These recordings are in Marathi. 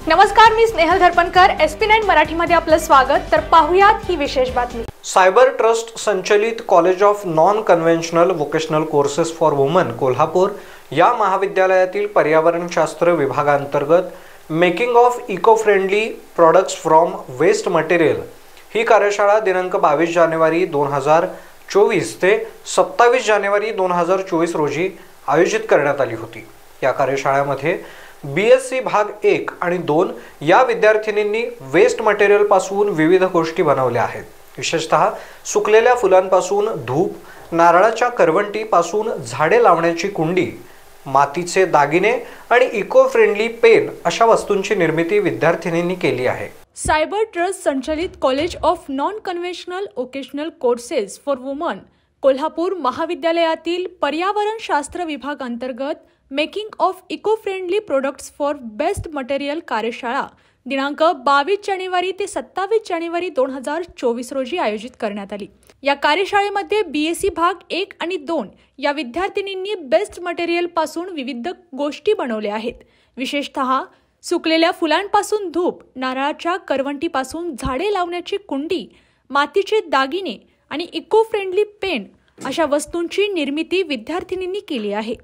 नमस्कार, मी स्नेहल धरपणकर. SP9 मराठीमध्ये आपलं स्वागत. तर पाहुयात ही विशेष बातमी. सायबर ट्रस्ट संचलित college of non conventional vocational courses for women Kolhapur या महाविद्यालयातील पर्यावरणशास्त्र विभागांतर्गत making of eco friendly products from waste material ही कार्यशाळा दिनांक 22 जानेवारी 2024 ते 27 जानेवारी 2024 रोजी आयोजित करण्यात आली होती. या कार्यशाळेमध्ये BSc भाग 1 आणि 2 या विद्यार्थिनींनी वेस्ट मटेरियल पासून विविध गोष्टी बनवल्या आहेत. विशेषतः सुकलेल्या फुलांपासून धूप, नारळाच्या करवंटीपासून झाडे लावण्याची कुंडी, मातीचे दागिने आणि इको फ्रेंडली पेन अशा वस्तूंची निर्मिती विद्यार्थिनींनी केली आहे. सायबर ट्रस्ट संचलित college of non conventional vocational courses for women Kolhapur महाविद्यालयातील पर्यावरणशास्त्र विभाग अंतर्गत making of eco friendly products for best material कार्यशाळा दिनांक 22 जानेवारी ते 27 जानेवारी 2024 रोजी आयोजित करण्यात आली. या कार्यशाळेमध्ये BSc भाग 1 आणि 2 या विद्यार्थिनींनी बेस्ट मटेरियल पासून विविध गोष्टी बनवल्या आहेत. विशेषतः सुकलेल्या फुलांपासून धूप, नारळाच्या करवंटीपासून झाडे लावण्याची कुंडी, मातीचे दागिने आणि इको फ्रेंडली पेन अशा वस्तूंची निर्मिती विद्यार्थिनींनी केली आहे.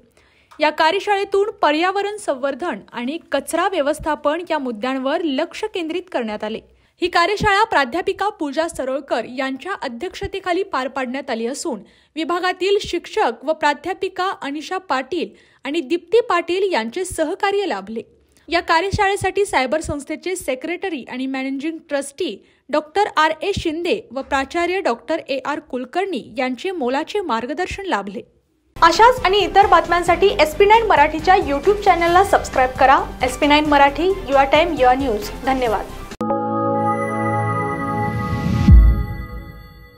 या कार्यशाळेतून पर्यावरण संवर्धन आणि कचरा व्यवस्थापन या मुद्द्यांवर लक्ष केंद्रित करण्यात आले. ही कार्यशाळा प्राध्यापिका पूजा सरोळकर यांच्या अध्यक्षतेखाली पार पाडण्यात आली असून विभागातील शिक्षक व प्राध्यापिका अनिशा पाटील आणि दीप्ती पाटील यांचे सहकार्य लाभले. या कार्यशाळेसाठी सायबर संस्थेचे सेक्रेटरी आणि managing trustee doctor RA Shinde व प्राचार्य डॉक्टर AR कुलकर्णी यांचे मोलाचे मार्गदर्शन लाभले. अशाच आणि इतर बातम्यांसाठी SP9 मराठीच्या YouTube चॅनलला सबस्क्राईब करा. SP9 Marathi, your time, your news. धन्यवाद.